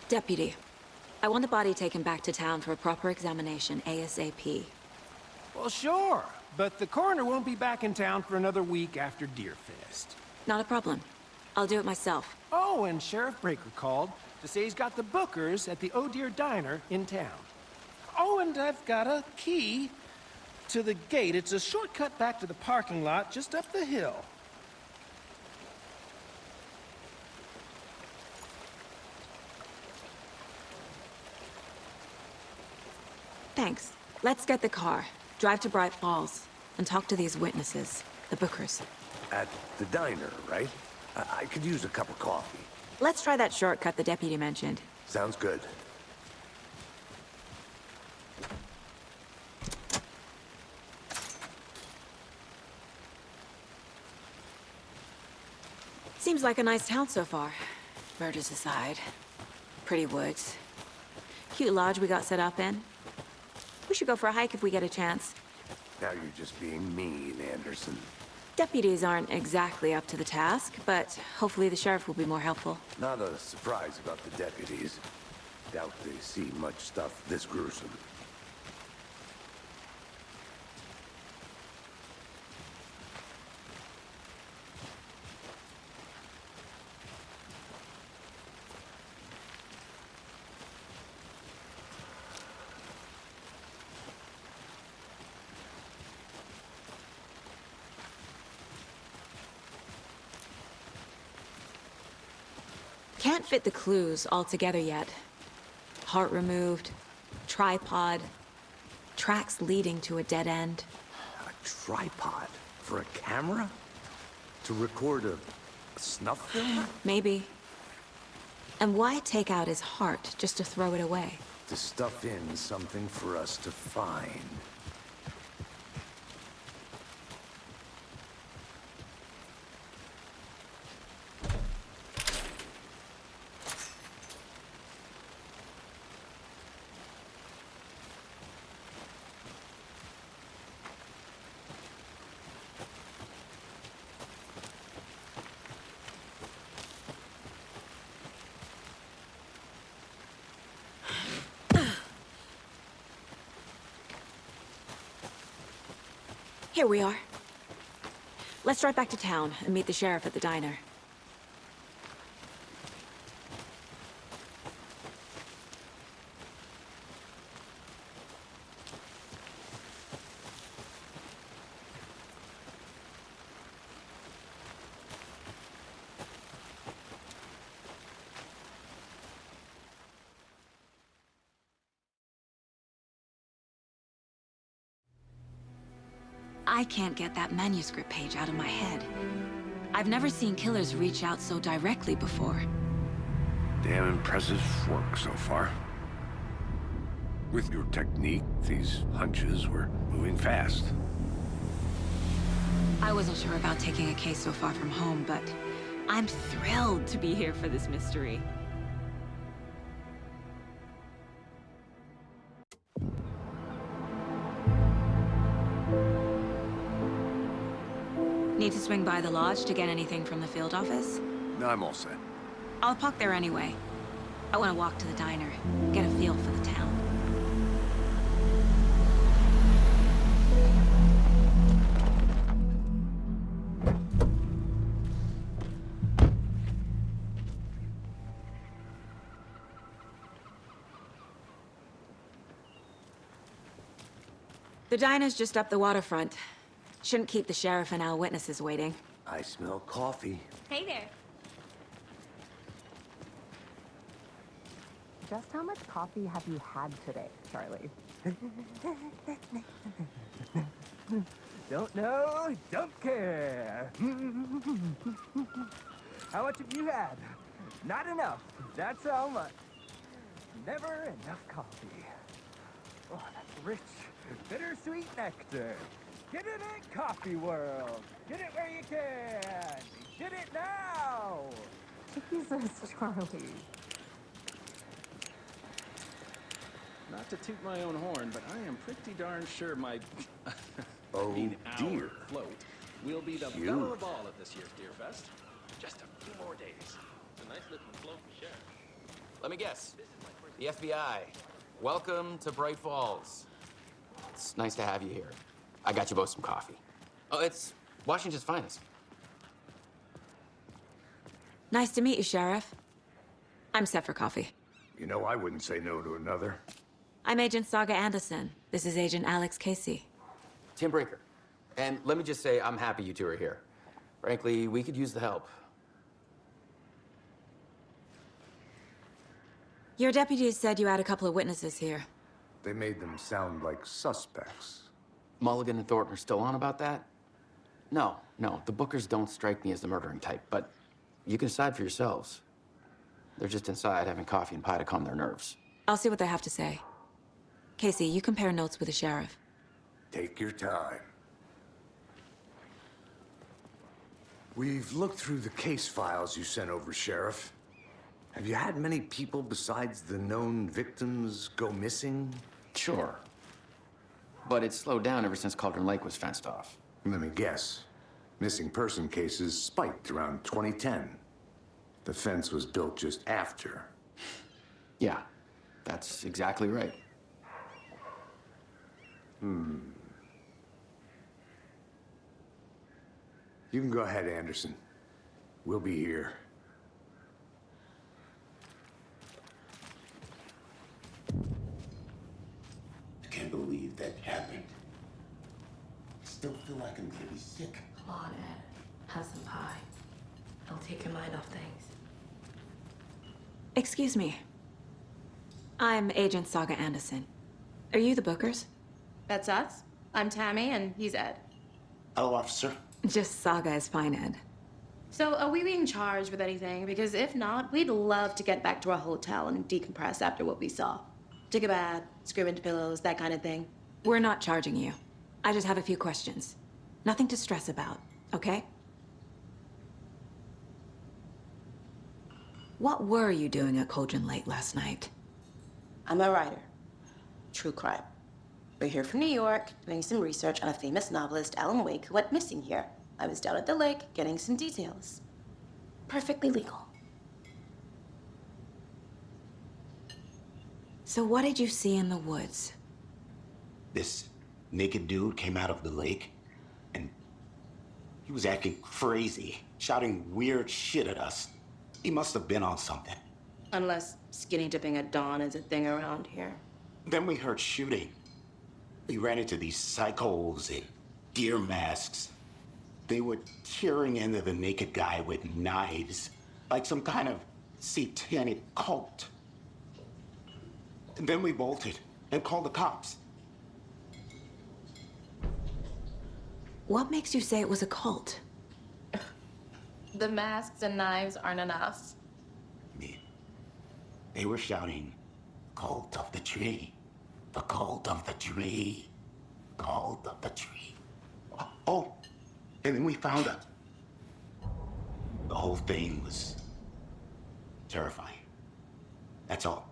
Deputy, I want the body taken back to town for a proper examination ASAP. Well, sure, but the coroner won't be back in town for another week after Deerfest. Not a problem. I'll do it myself. Oh, and Sheriff Breaker called to say he's got the Bookers at the Oh Deer Diner in town. Oh, and I've got a key to the gate. It's a shortcut back to the parking lot just up the hill. Thanks. Let's get the car, drive to Bright Falls, and talk to these witnesses, the Bookers. At the diner, right? I could use a cup of coffee. Let's try that shortcut the deputy mentioned. Sounds good. Seems like a nice town so far. Murders aside. Pretty woods. Cute lodge we got set up in. We should go for a hike if we get a chance. Now you're just being mean, Anderson. Deputies aren't exactly up to the task, but hopefully the sheriff will be more helpful. Not a surprise about the deputies. Doubt they see much stuff this gruesome. Can't fit the clues all together yet. Heart removed, tripod, tracks leading to a dead end. A tripod? For a camera? To record a snuff film? Maybe. And why take out his heart just to throw it away? To stuff in something for us to find. Here we are. Let's drive back to town and meet the sheriff at the diner. I can't get that manuscript page out of my head. I've never seen killers reach out so directly before. Damn impressive work so far. With your technique, these hunches were moving fast. I wasn't sure about taking a case so far from home, but I'm thrilled to be here for this mystery. Need to swing by the lodge to get anything from the field office? No, I'm all set. I'll park there anyway. I want to walk to the diner, get a feel for the town. The diner's just up the waterfront. Shouldn't keep the sheriff and our witnesses waiting. I smell coffee. Hey there. Just how much coffee have you had today, Charlie? Don't know, don't care. How much have you had? Not enough. That's how much. Never enough coffee. Oh, that's rich, bittersweet nectar. Get it in Coffee World. Get it where you can. Get it now. Jesus, Charlie. Not to toot my own horn, but I am pretty darn sure my Oh, our dear. float will be the Cute. belle of all at this year's Deerfest. Just a few more days. It's a nice looking float, Sheriff. Let me guess. The FBI. Welcome to Bright Falls. It's nice to have you here. I got you both some coffee. Oh, it's Washington's finest. Nice to meet you, Sheriff. I'm set for coffee. You know, I wouldn't say no to another. I'm Agent Saga Anderson. This is Agent Alex Casey. Tim Brinker. And let me just say, I'm happy you two are here. Frankly, we could use the help. Your deputies said you had a couple of witnesses here. They made them sound like suspects. Mulligan and Thornton are still on about that? No, the Bookers don't strike me as the murdering type, but you can decide for yourselves. They're just inside having coffee and pie to calm their nerves. I'll see what they have to say. Casey, you compare notes with the sheriff. Take your time. We've looked through the case files you sent over, Sheriff. Have you had many people besides the known victims go missing? Sure. But it's slowed down ever since Cauldron Lake was fenced off. Let me guess. Missing person cases spiked around 2010. The fence was built just after. Yeah, that's exactly right. You can go ahead, Anderson. We'll be here. I can't believe that happened. I still feel like I'm gonna be sick. Come on, Ed. Have some pie. It'll take your mind off things. Excuse me. I'm Agent Saga Anderson. Are you the Bookers? That's us. I'm Tammy, and he's Ed. Hello, officer. Just Saga is fine, Ed. So, are we being charged with anything? Because if not, we'd love to get back to our hotel and decompress after what we saw. Take a bath, scream into pillows, that kind of thing. We're not charging you. I just have a few questions. Nothing to stress about, okay? What were you doing at Cauldron Lake last night? I'm a writer. True crime. We're here from New York, doing some research on a famous novelist, Alan Wake, who went missing here. I was down at the lake, getting some details. Perfectly legal. So what did you see in the woods? This naked dude came out of the lake, and he was acting crazy, shouting weird shit at us. He must have been on something. Unless skinny dipping at dawn is a thing around here. Then we heard shooting. We ran into these psychos in deer masks. They were tearing into the naked guy with knives, like some kind of satanic cult. And then we bolted and called the cops. What makes you say it was a cult? The masks and knives aren't enough. They were shouting, "Cult of the tree, the cult of the tree, cult of the tree." Oh, and then we found out. The whole thing was terrifying. That's all.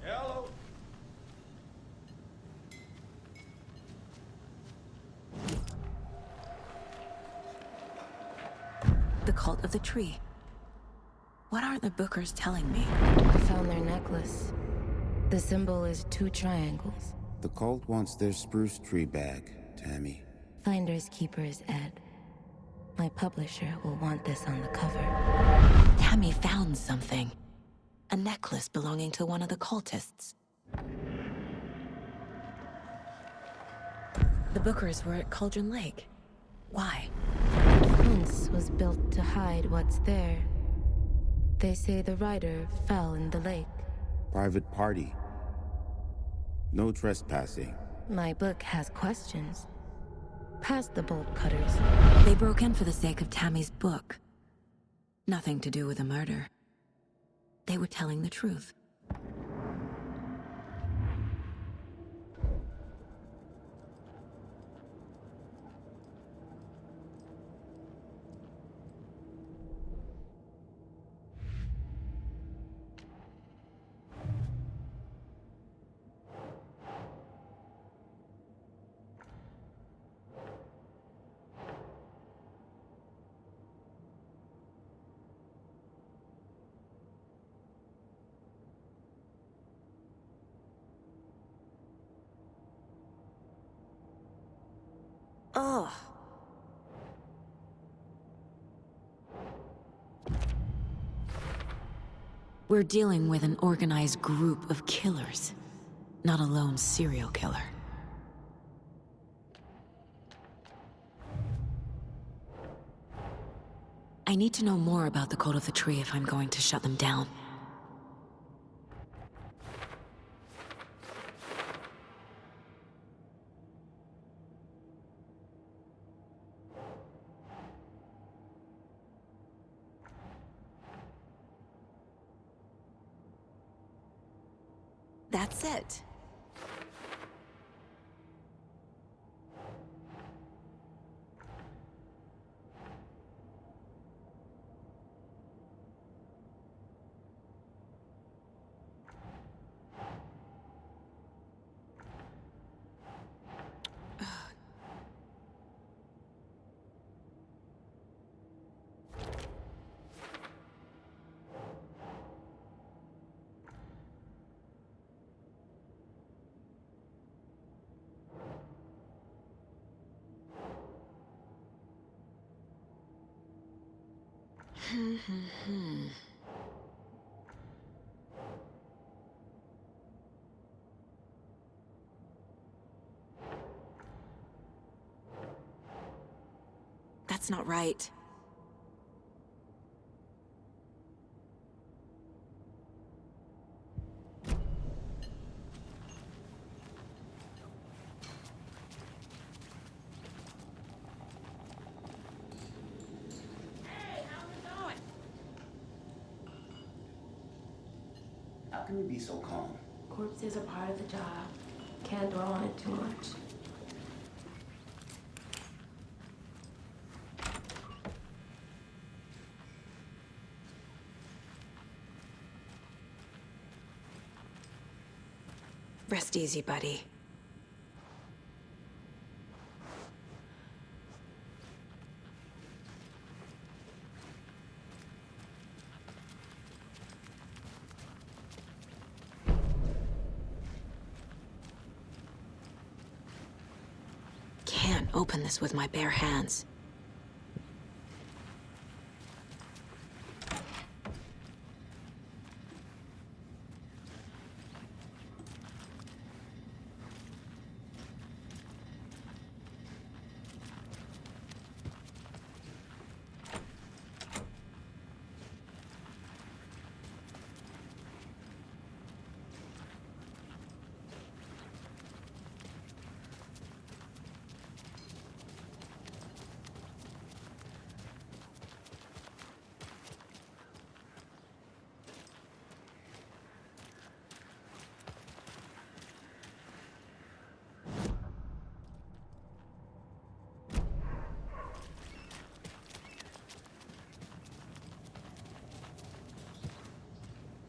Hello. The cult of the tree. What aren't the Bookers telling me? I found their necklace. The symbol is 2 triangles. The cult wants their spruce tree back, Tammy. Finders keepers, Ed. My publisher will want this on the cover. Tammy found something. A necklace belonging to one of the cultists. The Bookers were at Cauldron Lake. Why? The fence was built to hide what's there. They say the writer fell in the lake. Private party. No trespassing. My book has questions. Past the bolt cutters. They broke in for the sake of Tammy's book. Nothing to do with a murder. They were telling the truth. Ugh. We're dealing with an organized group of killers, not a lone serial killer. I need to know more about the Cult of the Tree if I'm going to shut them down. That's it. That's not right. How can you be so calm? Corpses are part of the job. Can't dwell on it too much. Rest easy, buddy. Can't open this with my bare hands.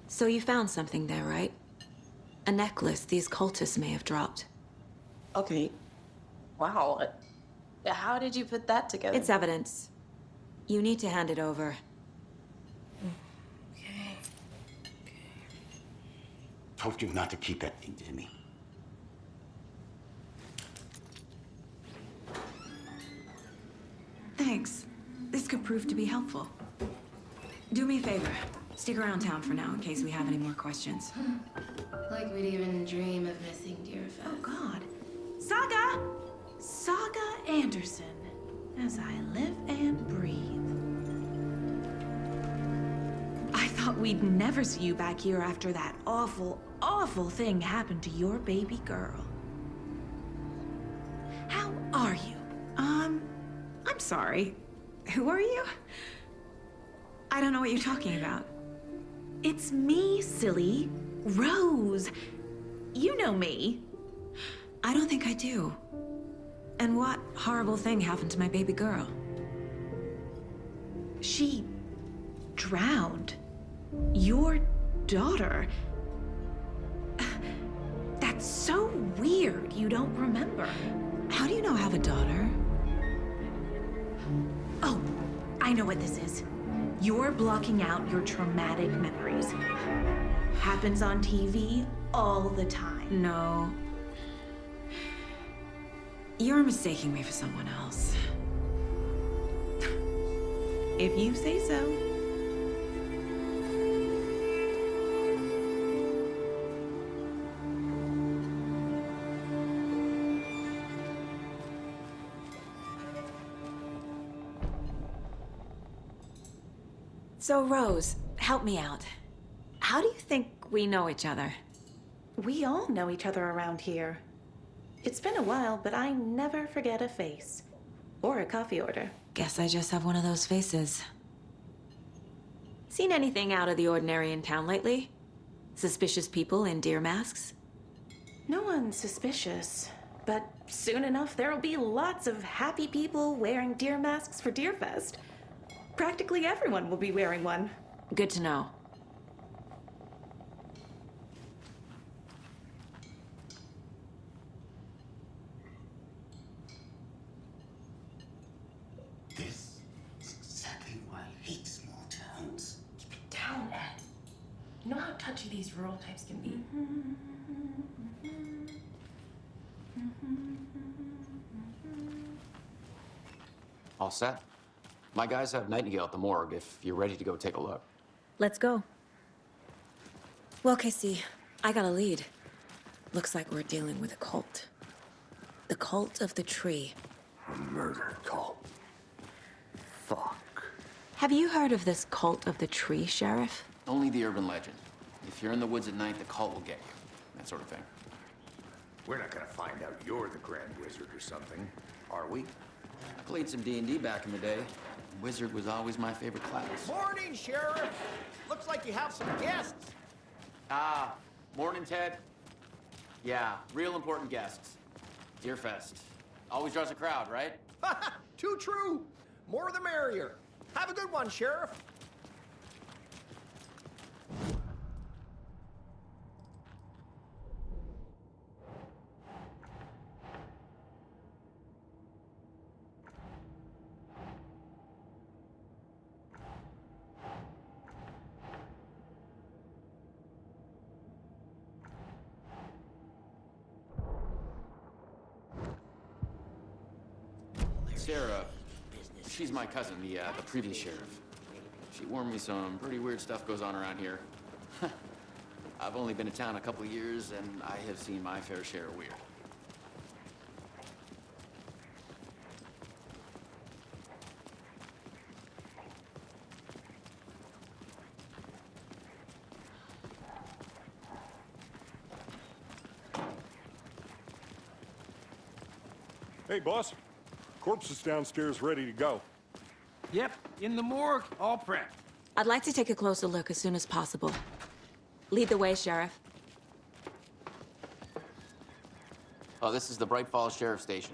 So you found something there, right? A necklace these cultists may have dropped. Okay. Wow. How did you put that together? It's evidence. You need to hand it over. Okay. Told you not to keep that thing to me. Thanks. This could prove to be helpful. Do me a favor. Stick around town for now in case we have any more questions. Like we'd even dream of missing Deerfest. Oh, God. Saga! Saga Anderson. As I live and breathe. I thought we'd never see you back here after that awful, awful thing happened to your baby girl. How are you? I'm sorry. Who are you? I don't know what you're talking about. It's me, silly. Rose. You know me. I don't think I do. And what horrible thing happened to my baby girl? She drowned. Your daughter. That's so weird you don't remember. How do you know I have a daughter? Oh, I know what this is. You're blocking out your traumatic memories. Happens on TV all the time. No. You're mistaking me for someone else. If you say so. So, Rose, help me out. How do you think we know each other? We all know each other around here. It's been a while, but I never forget a face. Or a coffee order. Guess I just have one of those faces. Seen anything out of the ordinary in town lately? Suspicious people in deer masks? No one's suspicious. But soon enough, there'll be lots of happy people wearing deer masks for Deerfest. Practically everyone will be wearing one. Good to know. This is exactly why I hate small towns. Keep it down, Ed. You know how touchy these rural types can be. All set? My guys have Nightingale at the morgue if you're ready to go take a look. Let's go. Well, Casey, I got a lead. Looks like we're dealing with a cult. The cult of the tree. A murder cult. Fuck. Have you heard of this cult of the tree, Sheriff? Only the urban legend. If you're in the woods at night, the cult will get you. That sort of thing. We're not gonna find out you're the Grand Wizard or something, are we? I played some D&D back in the day. Wizard was always my favorite class. Morning, Sheriff. Looks like you have some guests. Ah, morning, Ted. Yeah, real important guests. Deerfest. Always draws a crowd, right? Too true. More the merrier. Have a good one, Sheriff. Sarah, she's my cousin, the previous sheriff. She warned me some pretty weird stuff goes on around here. I've only been in town a couple of years, and I have seen my fair share of weird. Hey, boss. Corpse is downstairs ready to go. Yep, in the morgue, all prepped. I'd like to take a closer look as soon as possible. Lead the way, Sheriff. Oh, this is the Bright Falls Sheriff Station.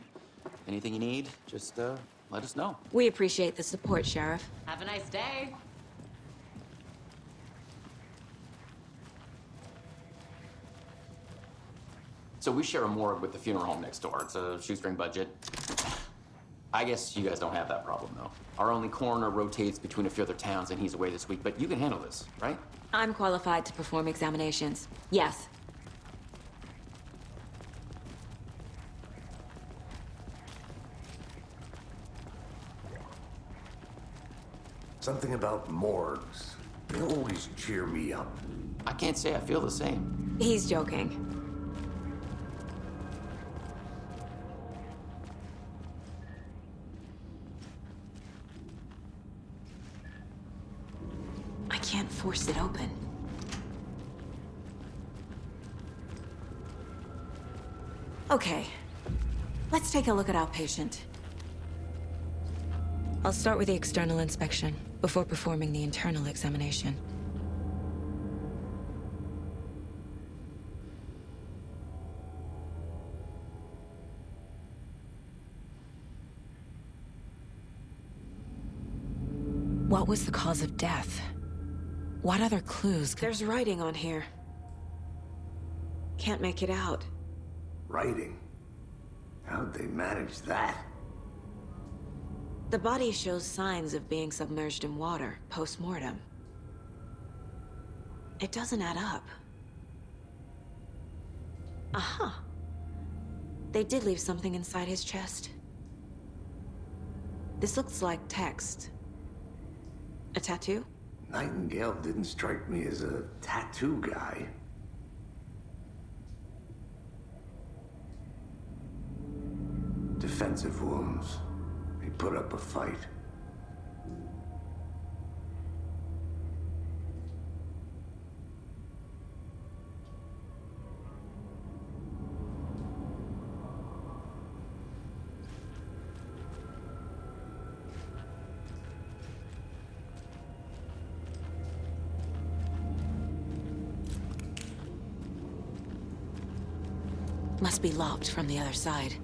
Anything you need, just let us know. We appreciate the support, Sheriff. Have a nice day. So we share a morgue with the funeral home next door. It's a shoestring budget. I guess you guys don't have that problem, though. Our only coroner rotates between a few other towns, and he's away this week, but you can handle this, right? I'm qualified to perform examinations. Yes. Something about morgues. They always cheer me up. I can't say I feel the same. He's joking. I can't force it open. Okay, let's take a look at our patient. I'll start with the external inspection before performing the internal examination. What was the cause of death? What other clues? There's writing on here. Can't make it out. Writing? How'd they manage that? The body shows signs of being submerged in water post-mortem. It doesn't add up. Uh-huh. They did leave something inside his chest. This looks like text. A tattoo? Nightingale didn't strike me as a tattoo guy. Defensive wounds. He put up a fight. Must be locked from the other side.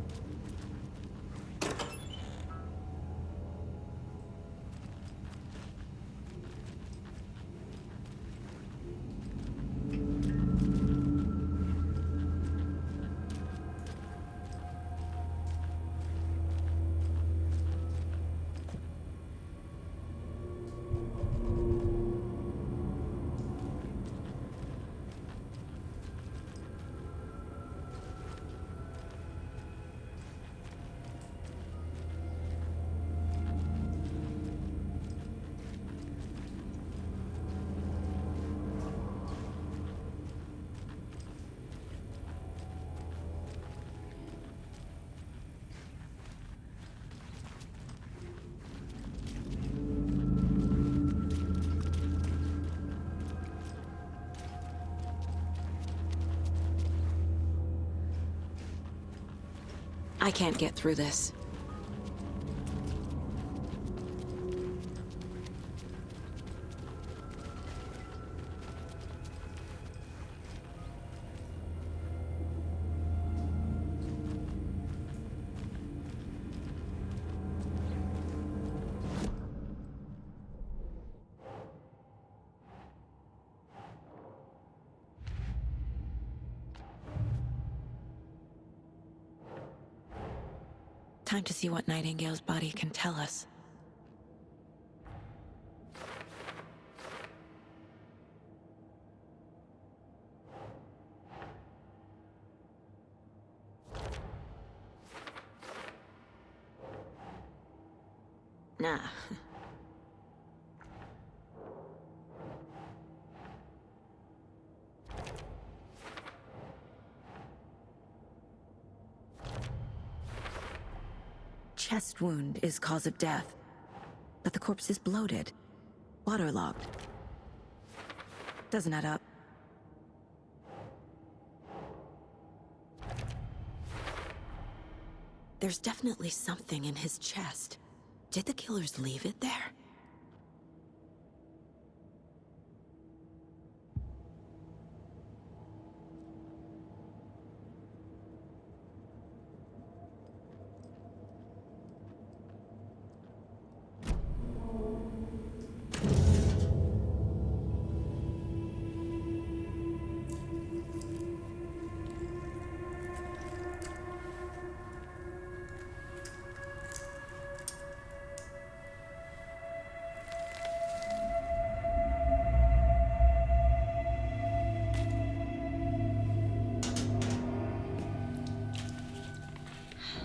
I can't get through this. Time to see what Nightingale's body can tell us. Nah. Chest wound is cause of death, but the corpse is bloated, waterlogged. Doesn't add up. There's definitely something in his chest. Did the killers leave it there?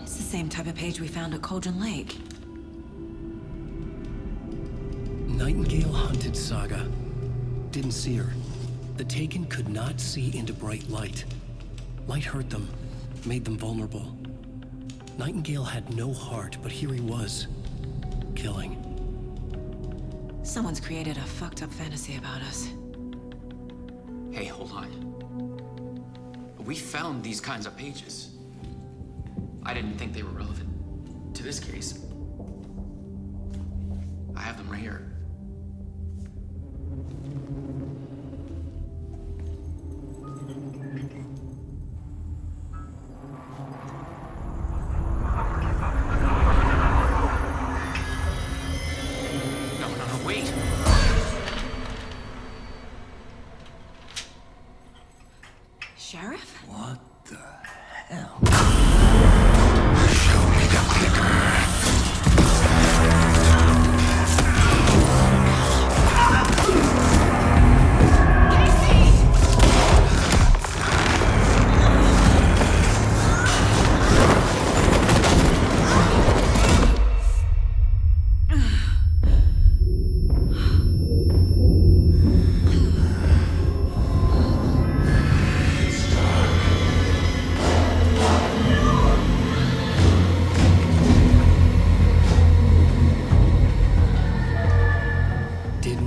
Same type of page we found at Cauldron Lake. Nightingale hunted Saga. Didn't see her. The Taken could not see into bright light. Light hurt them, made them vulnerable. Nightingale had no heart, but here he was, killing. Someone's created a fucked up fantasy about us. Hey, hold on. We found these kinds of pages. I didn't think they were relevant to this case. I have them right here. No, wait! Sheriff? What the hell? Show me the clicker.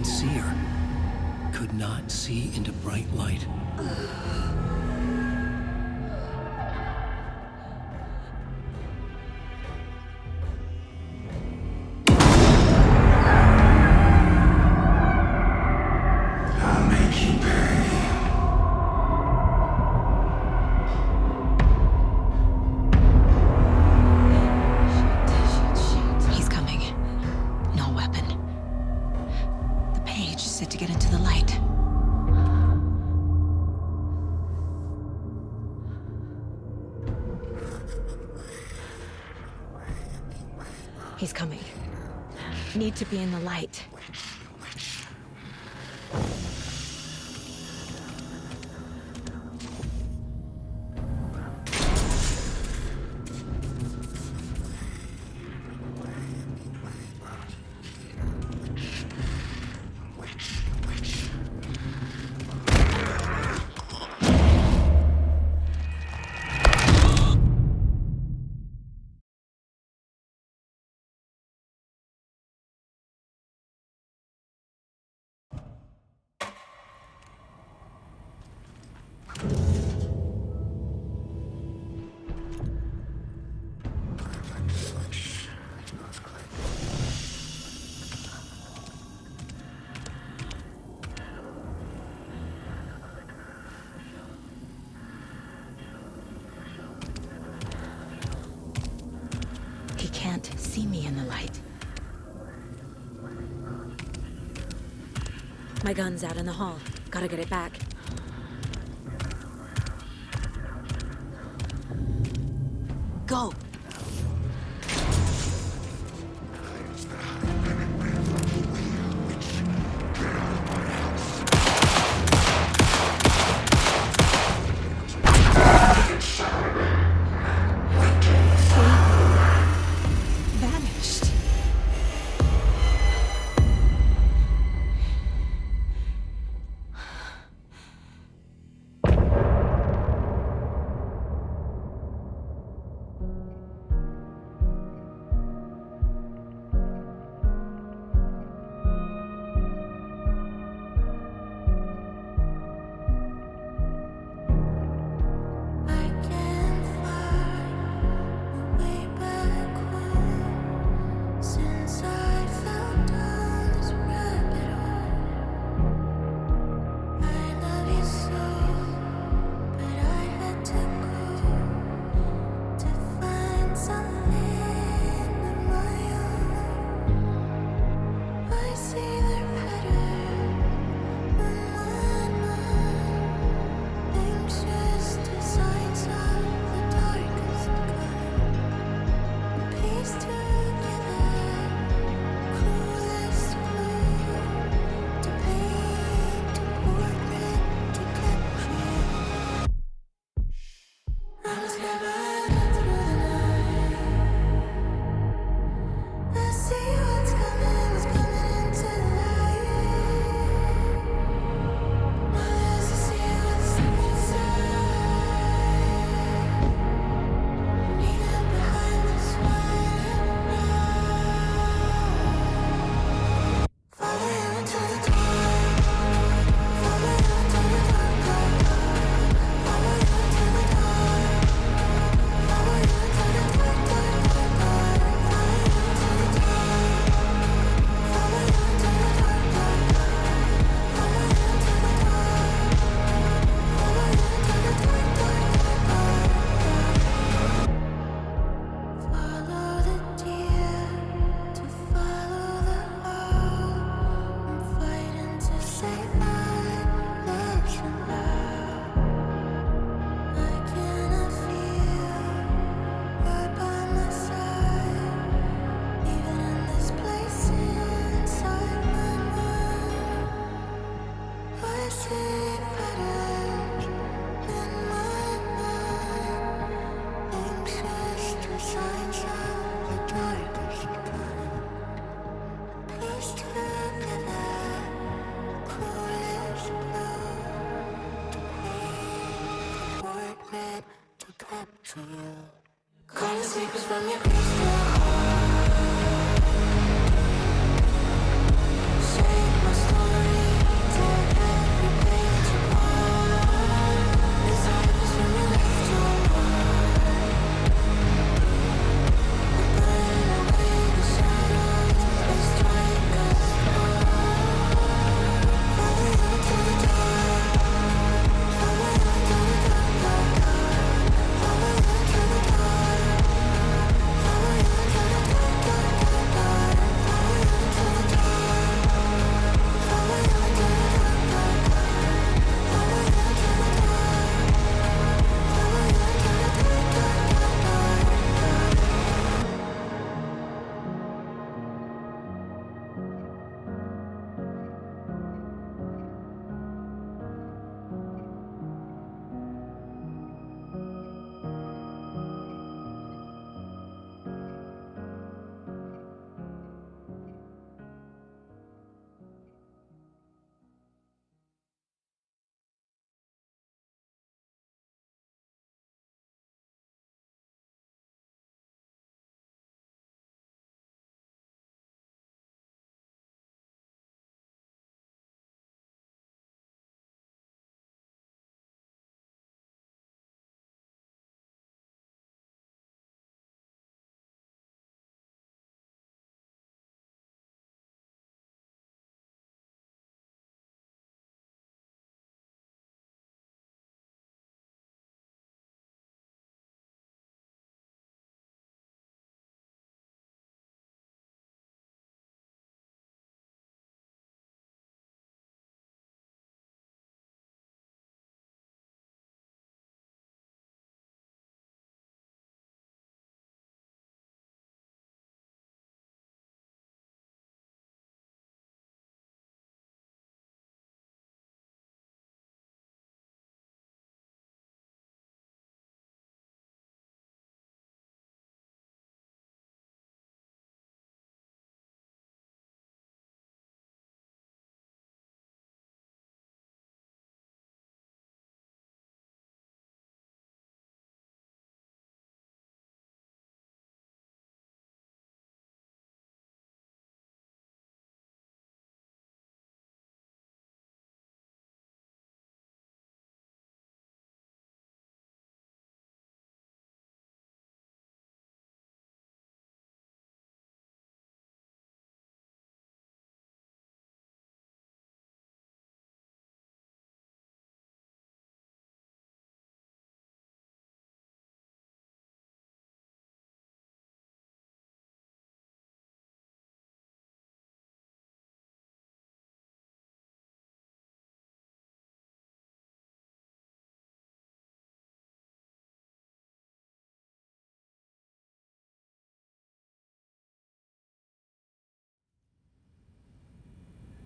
didn't see her. Could not see into bright light. I'll make you pay. He's coming. No weapon. The page said to get into the light. He's coming. Need to be in the light. He can't see me in the light. My gun's out in the hall. Gotta get it back. Go! Vanished. Call the sleepers from your crystal heart. Shake my soul.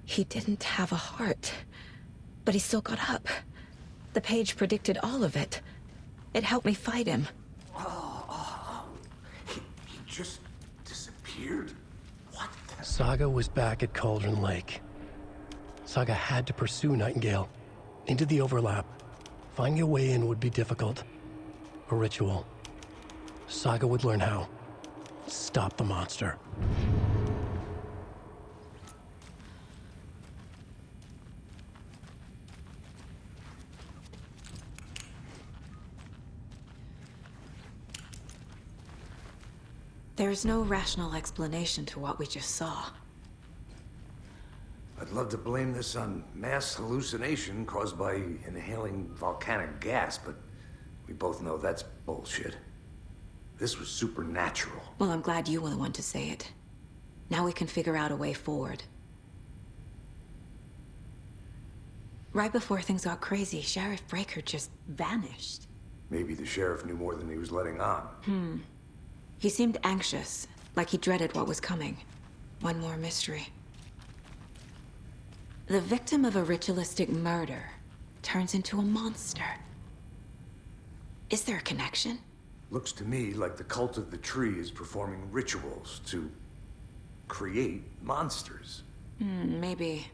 He didn't have a heart, but he still got up. The page predicted all of it. It helped me fight him. He just disappeared? What the... Saga was back at Cauldron Lake. Saga had to pursue Nightingale into the overlap. Finding a way in would be difficult. A ritual. Saga would learn how. Stop the monster. There's no rational explanation to what we just saw. I'd love to blame this on mass hallucination caused by inhaling volcanic gas, but we both know that's bullshit. This was supernatural. Well, I'm glad you were the one to say it. Now we can figure out a way forward. Right before things got crazy, Sheriff Breaker just vanished. Maybe the sheriff knew more than he was letting on. He seemed anxious, like he dreaded what was coming. One more mystery. The victim of a ritualistic murder turns into a monster. Is there a connection? Looks to me like the cult of the tree is performing rituals to create monsters. Maybe.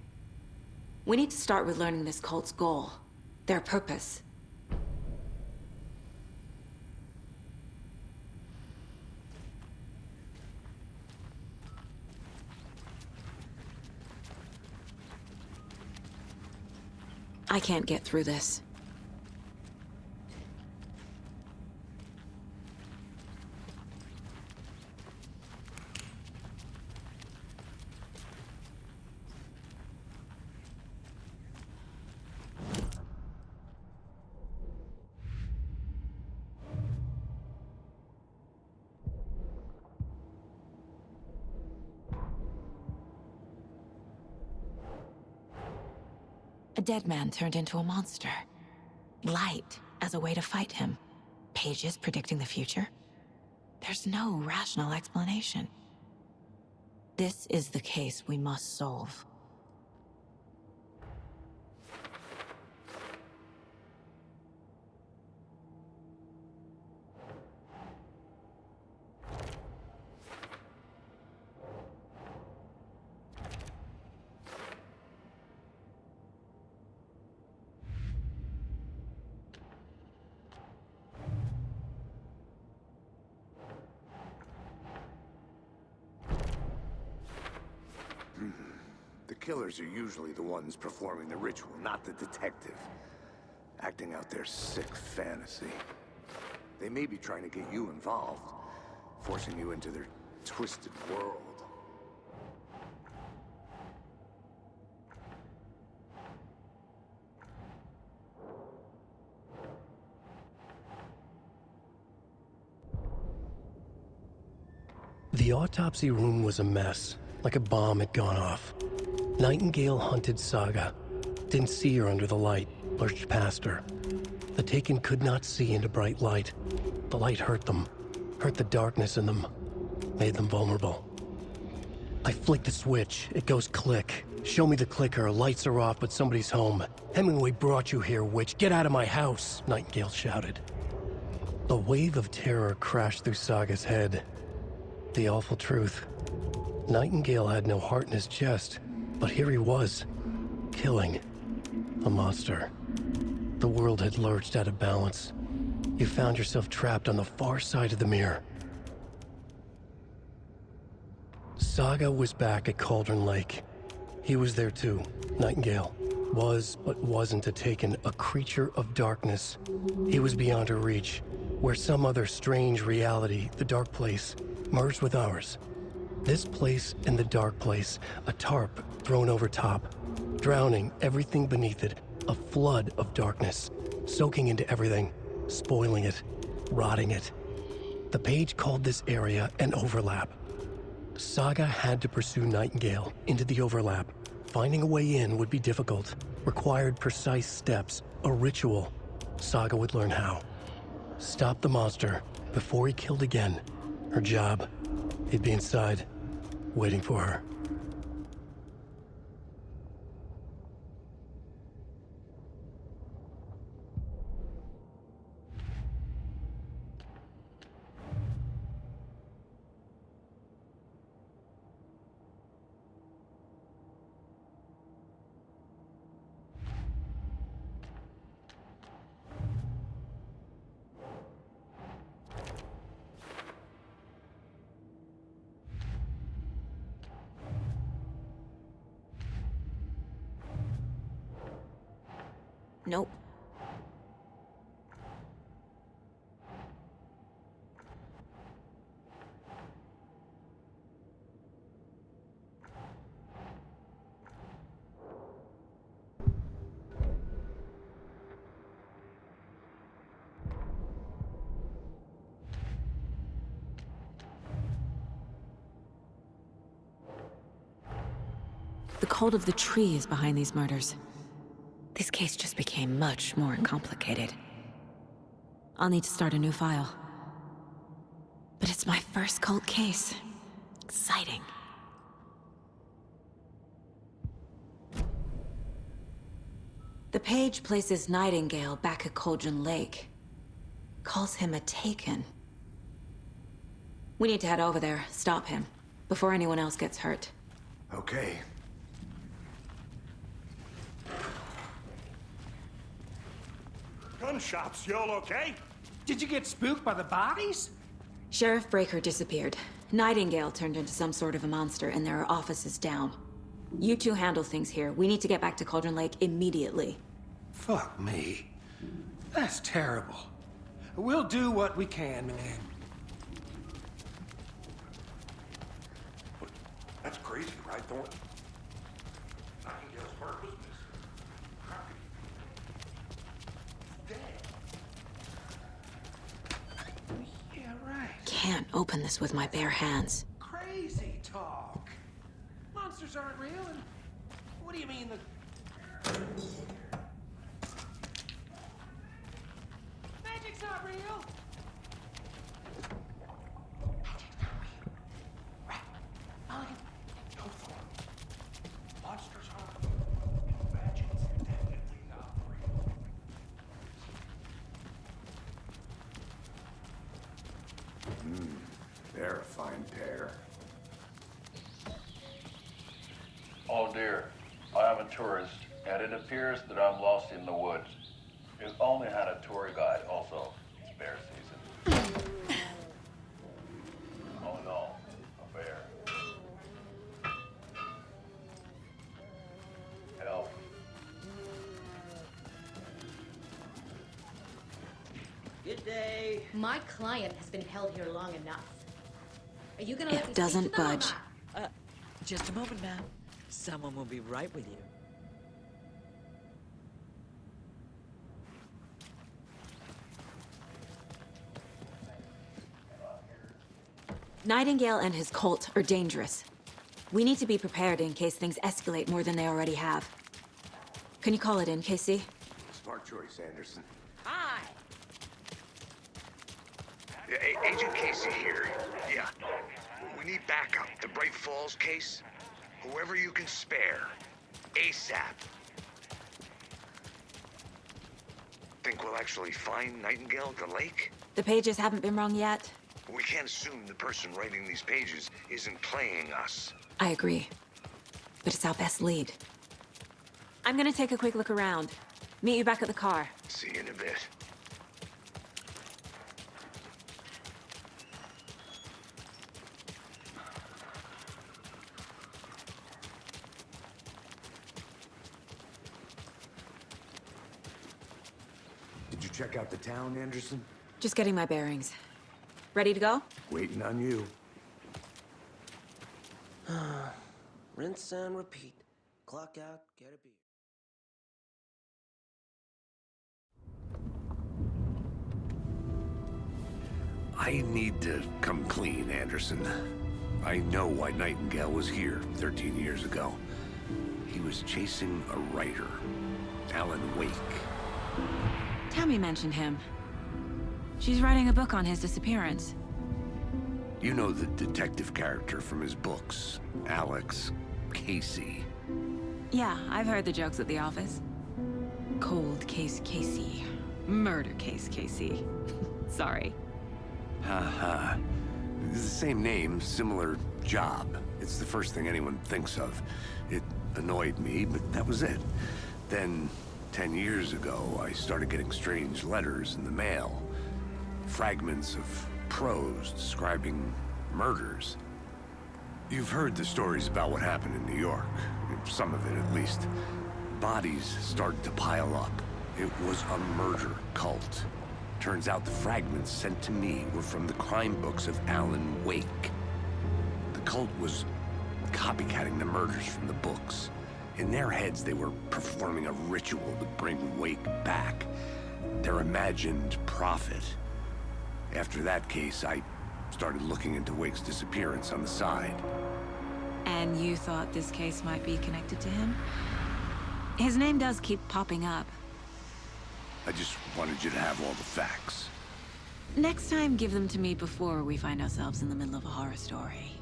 We need to start with learning this cult's goal, their purpose. I can't get through this. A dead man turned into a monster. Light as a way to fight him. Pages predicting the future. There's no rational explanation. This is the case we must solve. The killers are usually the ones performing the ritual, not the detective. Acting out their sick fantasy. They may be trying to get you involved, forcing you into their twisted world. The autopsy room was a mess, like a bomb had gone off. Nightingale hunted Saga. Didn't see her under the light, lurched past her. The Taken could not see into bright light. The light hurt them, hurt the darkness in them, made them vulnerable. I flick the switch, it goes click. Show me the clicker, lights are off, but somebody's home. Hemingway brought you here, witch. Get out of my house, Nightingale shouted. A wave of terror crashed through Saga's head. The awful truth. Nightingale had no heart in his chest, but here he was, killing a monster. The world had lurched out of balance. You found yourself trapped on the far side of the mirror. Saga was back at Cauldron Lake. He was there too, Nightingale. Was, but wasn't a Taken, a creature of darkness. He was beyond her reach, where some other strange reality, the dark place, merged with ours. This place and the dark place, a tarp thrown over top, drowning everything beneath it, a flood of darkness, soaking into everything, spoiling it, rotting it. The page called this area an overlap. Saga had to pursue Nightingale into the overlap. Finding a way in would be difficult, required precise steps, a ritual. Saga would learn how. Stop the monster before he killed again. Her job. He'd be inside, waiting for her. Nope. The cult of the tree is behind these murders. This case just became much more complicated. I'll need to start a new file. But it's my first cult case. Exciting. The page places Nightingale back at Cauldron Lake. Calls him a Taken. We need to head over there, stop him, before anyone else gets hurt. Okay. Gun shops, y'all okay? Did you get spooked by the bodies? Sheriff Breaker disappeared. Nightingale turned into some sort of a monster, and there are offices down. You two handle things here. We need to get back to Cauldron Lake immediately. Fuck me. That's terrible. We'll do what we can, man. That's crazy, right, Thornton? Nightingale's heart was missing. How could he... Dead. Yeah, right. Can't open this with my bare hands. Crazy talk. Monsters aren't real, and what do you mean the... Magic's not real! Magic's not real. Right. Mulligan. No, Thornton. Monsters aren't real. Magic's definitely not real. They're a fine pair. Oh dear, I am a tourist, and it appears that I'm lost in the woods. We've only had a tour guide also. It's bear season. Oh no, a bear. Help. Good day. My client has been held here long enough. Are you gonna let me It doesn't speak to them or budge. not? Just a moment, ma'am. Someone will be right with you. Nightingale and his cult are dangerous. We need to be prepared in case things escalate more than they already have. Can you call it in, Casey? Smart choice, Anderson. Hi. Yeah, Agent Casey here. Yeah. We need backup. The Bright Falls case. Whoever you can spare. ASAP. Think we'll actually find Nightingale at the lake? The pages haven't been wrong yet. We can't assume the person writing these pages isn't playing us. I agree. But it's our best lead. I'm gonna take a quick look around. Meet you back at the car. See you in a bit. Did you check out the town, Anderson? Just getting my bearings. Ready to go? Waiting on you. Rinse and repeat. Clock out, get a beer. I need to come clean, Anderson. I know why Nightingale was here 13 years ago. He was chasing a writer, Alan Wake. Tammy mentioned him. She's writing a book on his disappearance. You know the detective character from his books, Alex Casey. Yeah, I've heard the jokes at the office. Cold case Casey. Murder case Casey. Sorry. Ha. The same name, similar job. It's the first thing anyone thinks of. It annoyed me, but that was it. Then, 10 years ago, I started getting strange letters in the mail. Fragments of prose describing murders. You've heard the stories about what happened in New York. Some of it, at least. Bodies started to pile up. It was a murder cult. Turns out the fragments sent to me were from the crime books of Alan Wake. The cult was copycatting the murders from the books. In their heads, they were performing a ritual to bring Wake back. Their imagined prophet. After that case, I started looking into Wake's disappearance on the side. And you thought this case might be connected to him? His name does keep popping up. I just wanted you to have all the facts. Next time, give them to me before we find ourselves in the middle of a horror story.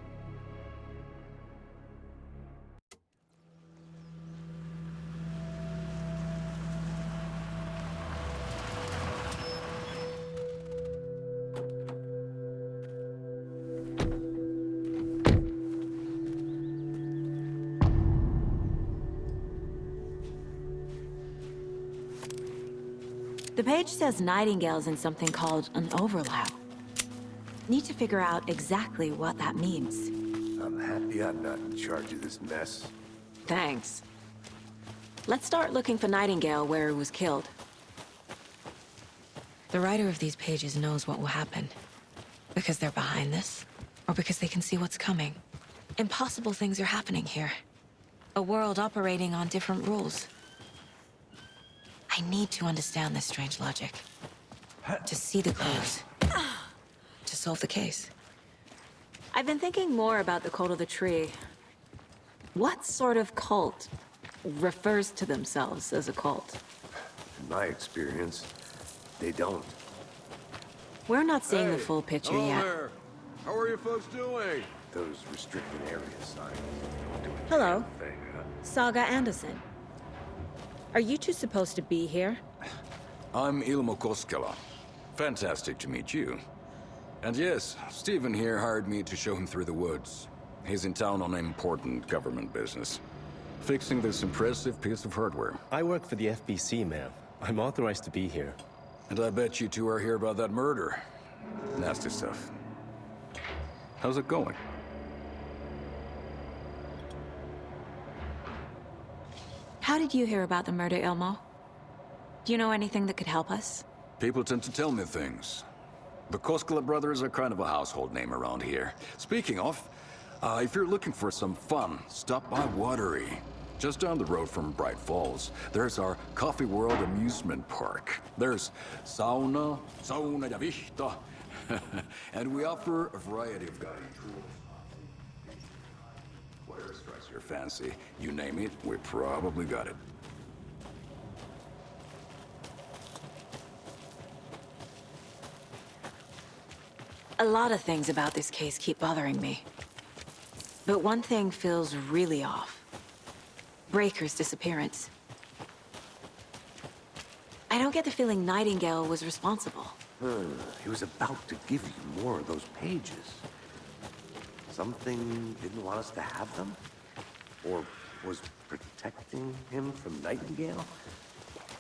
The page says Nightingale's in something called an overlap. Need to figure out exactly what that means. I'm happy I'm not in charge of this mess. Thanks. Let's start looking for Nightingale where he was killed. The writer of these pages knows what will happen. Because they're behind this, or because they can see what's coming. Impossible things are happening here. A world operating on different rules. I need to understand this strange logic. To see the clues. To solve the case. I've been thinking more about the cult of the tree. What sort of cult refers to themselves as a cult? In my experience, they don't. We're not seeing the full picture hello yet. there. How are you folks doing? Those restricted area signs don't do a Hello. damn thing, huh? Saga Anderson. Are you two supposed to be here? I'm Ilmo Koskela. Fantastic to meet you. And yes, Stephen here hired me to show him through the woods. He's in town on important government business. Fixing this impressive piece of hardware. I work for the FBC, ma'am. I'm authorized to be here. And I bet you two are here about that murder. Nasty stuff. How's it going? How did you hear about the murder, Ilmo? Do you know anything that could help us? People tend to tell me things. The Koskela brothers are kind of a household name around here. Speaking of, if you're looking for some fun, stop by Watery. Just down the road from Bright Falls, there's our Coffee World amusement park. There's sauna ja vihta, and we offer a variety of guiding tools. Whatever strikes your fancy, you name it, we probably got it. A lot of things about this case keep bothering me. But one thing feels really off. Breaker's disappearance. I don't get the feeling Nightingale was responsible. He was about to give you more of those pages. Something didn't want us to have them? Or was protecting him from Nightingale?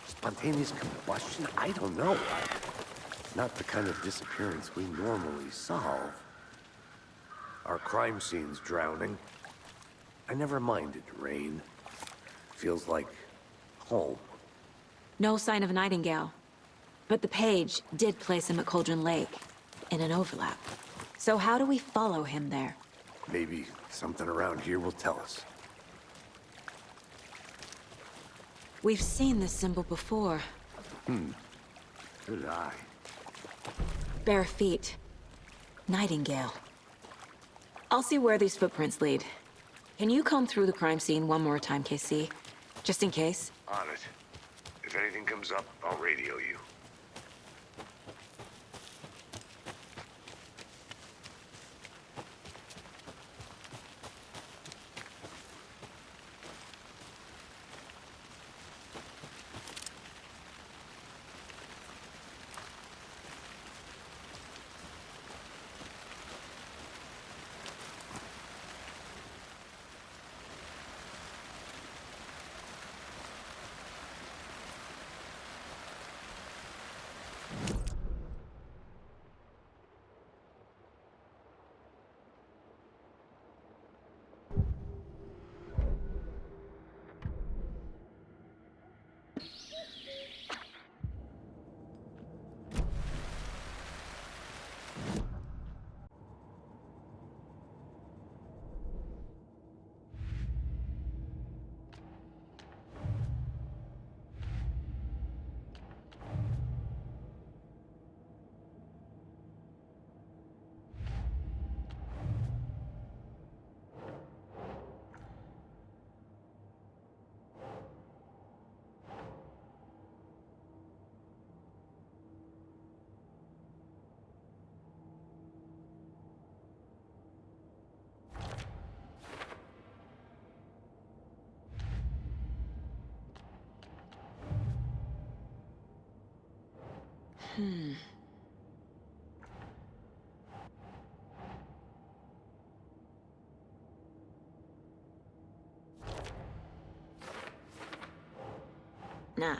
Spontaneous combustion? I don't know. Not the kind of disappearance we normally solve. Our crime scene's drowning. I never minded rain. Feels like home. No sign of Nightingale. But the page did place him at Cauldron Lake, in an overlap. So how do we follow him there? Maybe something around here will tell us. We've seen this symbol before. Good eye. Bare feet. Nightingale. I'll see where these footprints lead. Can you comb through the crime scene one more time, KC? Just in case? On it. If anything comes up, I'll radio you. Nah,